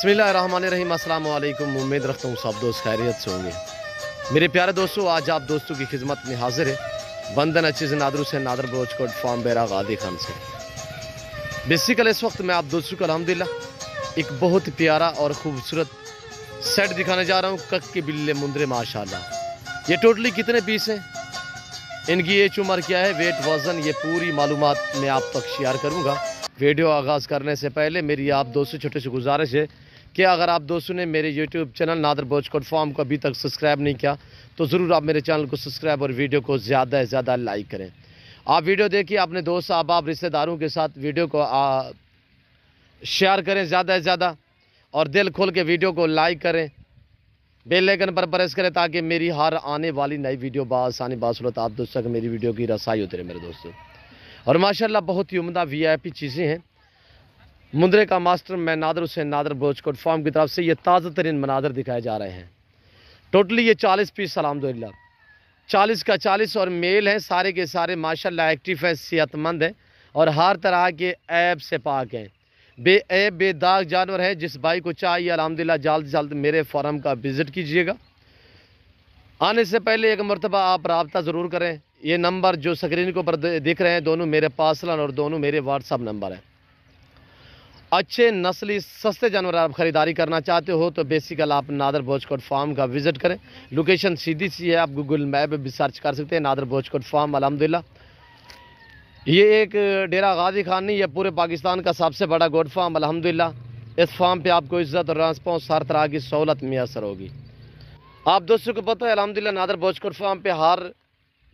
बिस्मिल्लाहिर्रहमानिर्रहीम। अस्सलाम वालेकुम। उम्मीद रखता हूँ सब दोस्त खैरियत से होंगे। मेरे प्यारे दोस्तों, आज आप दोस्तों की खिदमत में हाजिर है बंदन अचीज़ नादर से नादर बोचकोट फार्म बेरा गादी खान से। बेसिकल इस वक्त मैं आप दोस्तों को अल्हम्दुलिल्लाह एक बहुत प्यारा और ख़ूबसूरत सेट दिखाने जा रहा हूँ। कक के बिल्ले मुंदरे माशाल्लाह। ये टोटली कितने पीस हैं, इनकी एज उम्र क्या है, वेट वज़न, ये पूरी मालूमात मैं आप तक शेयर करूँगा। वीडियो आगाज़ करने से पहले मेरी आप दोस्तों छोटे से गुजारिश है कि अगर आप दोस्तों ने मेरे यूट्यूब चैनल नादर बोचकोट फार्म को अभी तक सब्सक्राइब नहीं किया तो ज़रूर आप मेरे चैनल को सब्सक्राइब और वीडियो को ज़्यादा से ज़्यादा लाइक करें। आप वीडियो देखिए, अपने दोस्त अहबाब रिश्तेदारों के साथ वीडियो को शेयर करें ज़्यादा से ज़्यादा, और दिल खोल के वीडियो को लाइक करें, बेल आइकन पर प्रेस करें ताकि मेरी हर आने वाली नई वीडियो बासानी बासूरत आप दोस्तों तक मेरी वीडियो की रसाई होती रहे मेरे दोस्तों। और माशाल्लाह बहुत ही उम्दा VIP चीज़ें हैं। मुंदरे का मास्टर मैं नादर हुसैन नादर बोचकोट फार्म की तरफ से ये ताज़ा तरीन मनादर दिखाए जा रहे हैं। टोटली ये 40 पीस अल्हम्दुलिल्लाह 40 का 40 और मेल हैं। सारे के सारे माशाल्लाह एक्टिव है, सेहतमंद हैं और हर तरह के ऐब से पाक हैं। बेऐब बेदाग जानवर है। जिस भाई को चाहिए अल्हम्दुलिल्लाह जल्द से जल्द मेरे फार्म का विज़िट कीजिएगा। आने से पहले एक मरतबा आप रब्ता ज़रूर करें। ये नंबर जो स्क्रीन के ऊपर दिख रहे हैं दोनों मेरे पर्सनल और दोनों मेरे व्हाट्सअप नंबर हैं। अच्छे नस्ली सस्ते जानवर आप ख़रीदारी करना चाहते हो तो बेसिकल आप नादर बोचकोट फार्म का विज़िट करें। लोकेशन सीधी सी है, आप गूगल मैप पे भी सर्च कर सकते हैं नादर बोचकोट फार्म। अल्हम्दुलिल्लाह ये एक डेरा गादी खान नहीं, ये पूरे पाकिस्तान का सबसे बड़ा गोट फार्म। अल्हम्दुलिल्लाह इस फार्म पे आपको इज़्ज़त और रेस्पॉन्स हर तरह की सहूलत मैसर होगी। आप दोस्तों को पता है अल्हम्दुलिल्लाह नादर बोचकोट फार्म पे हर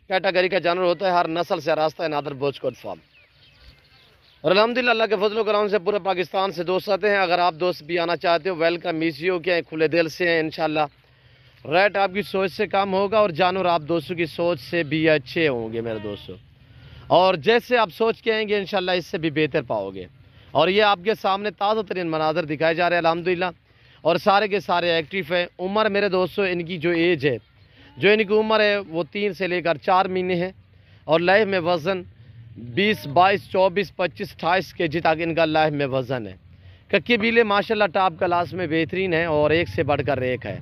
कैटेगरी का जानवर होता है, हर नस्ल से रास्ता है नादर बोचकोट फार्म। और अल्हम्दुलिल्लाह अल्लाह के फजल करम से पूरे पाकिस्तान से दोस्त आते हैं। अगर आप दोस्त भी आना चाहते हो वेलकम ईज़ी क्या खुले दिल से हैं इंशाल्लाह। रेट आपकी सोच से कम होगा और जानवर आप दोस्तों की सोच से भी अच्छे होंगे मेरे दोस्तों, और जैसे आप सोच के आएंगे इंशाल्लाह इससे भी बेहतर पाओगे। और ये आपके सामने ताज़ा तरीन मनाजर दिखाए जा रहे हैं अल्हम्दुलिल्लाह, और सारे के सारे एक्टिव हैं। उम्र मेरे दोस्तों इनकी जो एज है, जो इनकी उम्र है वो 3 से लेकर 4 महीने है, और लाइफ में वज़न 20, 22, 24, 25, 28 kg तक इनका लाइफ में वज़न है। कक्के बीले माशाल्लाह टॉप क्लास में बेहतरीन है और एक से बढ़कर एक है।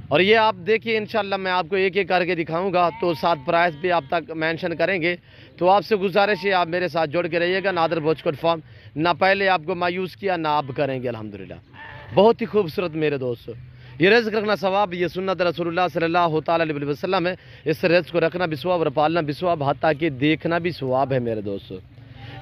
और ये आप देखिए इंशाल्लाह मैं आपको एक एक करके दिखाऊंगा तो साथ प्राइस भी आप तक मेंशन करेंगे। तो आपसे गुजारिश है आप मेरे साथ जुड़ के रहिएगा। नादर बोचकोट फार्म ना पहले आपको मायूस किया ना आप करेंगे अल्हम्दुलिल्लाह। बहुत ही खूबसूरत मेरे दोस्तों, ये रिज़्क़ रखना सवाब, ये सुन्नत रसूलुल्लाह सल्लल्लाहु तआला अलैहि वसल्लम है। इस रिज़्क़ को रखना भी सवाब और पालना भी सवाब, हत्ता कि देखना भी सवाब है मेरे दोस्तों।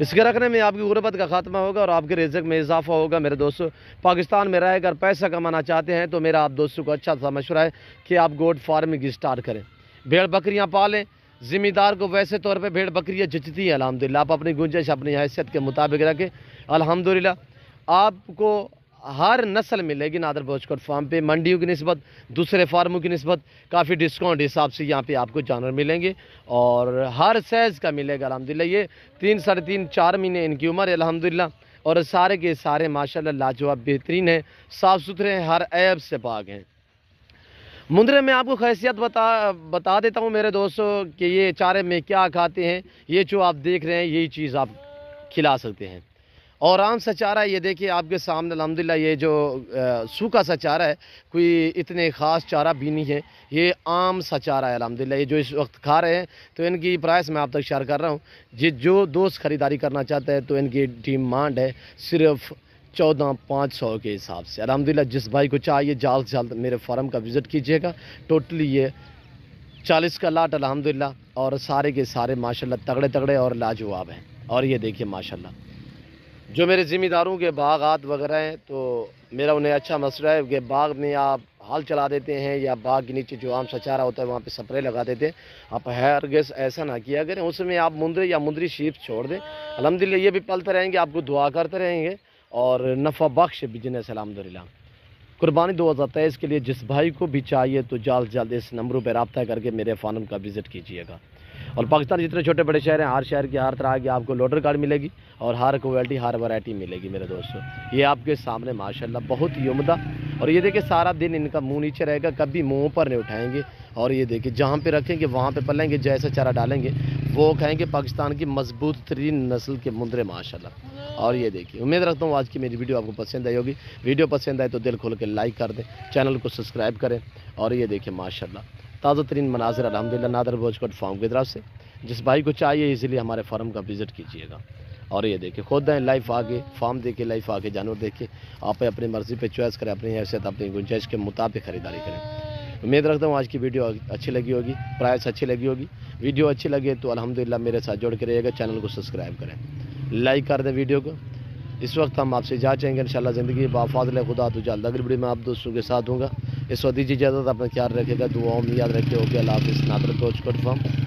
इसके रखने में आपकी गुर्बत का खात्मा होगा और आपके रिज़्क़ में इजाफा होगा मेरे दोस्तों। पाकिस्तान में रहकर पैसा कमाना चाहते हैं तो मेरा आप दोस्तों को अच्छा सा मशवरा है कि आप गोट फार्मिंग स्टार्ट करें, भेड़ बकरियाँ पालें। ज़िम्मेदार को वैसे तौर पर भेड़ बकरियाँ जचती हैं अल्हम्दुलिल्लाह। आप अपनी गुंजाइश अपनी हैसियत के मुताबिक रखें, अल्हम्दुलिल्लाह आपको हर नस्ल मिलेगी नादर बोचकोट फार्म पे। मंडियों की निस्बत दूसरे फार्मों की निस्बत काफ़ी डिस्काउंट हिसाब से यहाँ पे आपको जानवर मिलेंगे और हर साइज़ का मिलेगा अल्हम्दुलिल्लाह। ये 3, 3.5, 4 महीने इनकी उम्र है अल्हम्दुलिल्लाह, और सारे के सारे माशाल्लाह लाजवाब बेहतरीन हैं, साफ़ सुथरे हैं, हर ऐब से पाक हैं। मुंदरे में आपको खैसियत बता देता हूँ मेरे दोस्तों कि ये चारे में क्या खाते हैं। ये जो आप देख रहे हैं यही चीज़ आप खिला सकते हैं, और आम सा चारा है। ये देखिए आपके सामने अल्हम्दुलिल्लाह ये जो सूखा सा चारा है, कोई इतने ख़ास चारा भी नहीं है, ये आम सा चारा है अल्हम्दुलिल्लाह। ये जो इस वक्त खा रहे हैं तो इनकी प्राइस मैं आप तक शेयर कर रहा हूँ। जो दोस्त ख़रीदारी करना चाहते हैं तो इनकी डिमांड है सिर्फ 14,500 के हिसाब से अल्हम्दुलिल्लाह। जिस भाई को चाहिए जल्द से जल्द मेरे फार्म का विज़िट कीजिएगा। टोटली ये 40 का लाट अल्हम्दुलिल्लाह, और सारे के सारे माशाल्लाह तगड़े तगड़े और लाजवाब हैं। और ये देखिए माशाल्लाह जो मेरे ज़िम्मेदारों के बागात वगैरह हैं तो मेरा उन्हें अच्छा मसला है कि बाग में आप हाल चला देते हैं या बाग के नीचे जो आम सा चारा होता है वहाँ पे स्प्रे लगा देते हैं। आप हरगिज़ ऐसा ना किया करें, उसमें आप मुंदरे या मुंदरी शीप छोड़ दें। अल्हम्दुलिल्लाह ये भी पलते रहेंगे, आपको दुआ करते रहेंगे और नफ़ा बख्श बिजनेस अल्हम्दुलिल्लाह। कुर्बानी 2023 के लिए जिस भाई को भी चाहिए तो जल्द जल्द इस नंबरों पर रब्ता करके मेरे फार्म का विज़िट कीजिएगा। और पाकिस्तान जितने छोटे बड़े शहर हैं हर शहर की हर तरह की आपको लोडर कार्ड मिलेगी और हर क्वालिटी हर वैरायटी मिलेगी मेरे दोस्तों। ये आपके सामने माशाल्लाह बहुत ही उम्दा اور یہ دیکھیں سارا دن ان کا منہ نیچے رہے گا, کبھی منہ پر نہیں اٹھائیں گے. اور یہ دیکھیں جہاں پہ رکھیں گے وہاں پہ پلیں گے, جیسا چارہ ڈالیں گے وہ کھائیں گے. پاکستان کی مضبوط ترین نسل کے مندرے ماشاءاللہ. اور یہ دیکھیں امید رکھتا ہوں آج کی میری ویڈیو آپ کو پسند آئی ہوگی. ویڈیو پسند آئے تو دل کھول کے لائک کر دیں, چینل کو سبسکرائب کریں. اور یہ دیکھیں ماشاءاللہ تازہ ترین مناظر الحمدللہ نادر بوچ کوٹ فارم کی طرف سے. جس بھائی کو چاہیے اسی لیے ہمارے فارم کا وزٹ کیجیے گا. اور یہ دیکھیں خود دیں لائف آگے فارم دیکھیں, لائف آگے جانور دیکھیں, آپ اپنی مرضی پہ چوائس کریں, اپنی حیثیت اپنی گنجائش کے مطابق خریداری کریں. امید رکھتا ہوں آج کی ویڈیو اچھی لگی ہوگی, پرائس اچھی لگی ہوگی. ویڈیو اچھی لگے تو الحمدللہ میرے ساتھ جوڑ کے رہیے گا, چینل کو سبسکرائب کریں, لائک کر دیں ویڈیو کو. اس وقت ہم آپ سے جا چاہیں گے انشاءاللہ زندگی بافاضل خدا تو جلد اگلی ویڈیو میں آپ دوستوں کے ساتھ ہوں گا. اس وقت دیجیے اجازت, اپنا خیال رکھے گا, دعاؤں میں یاد رکھے. اوکے اللہ حافظ. نادر کوچ کوٹ فارم.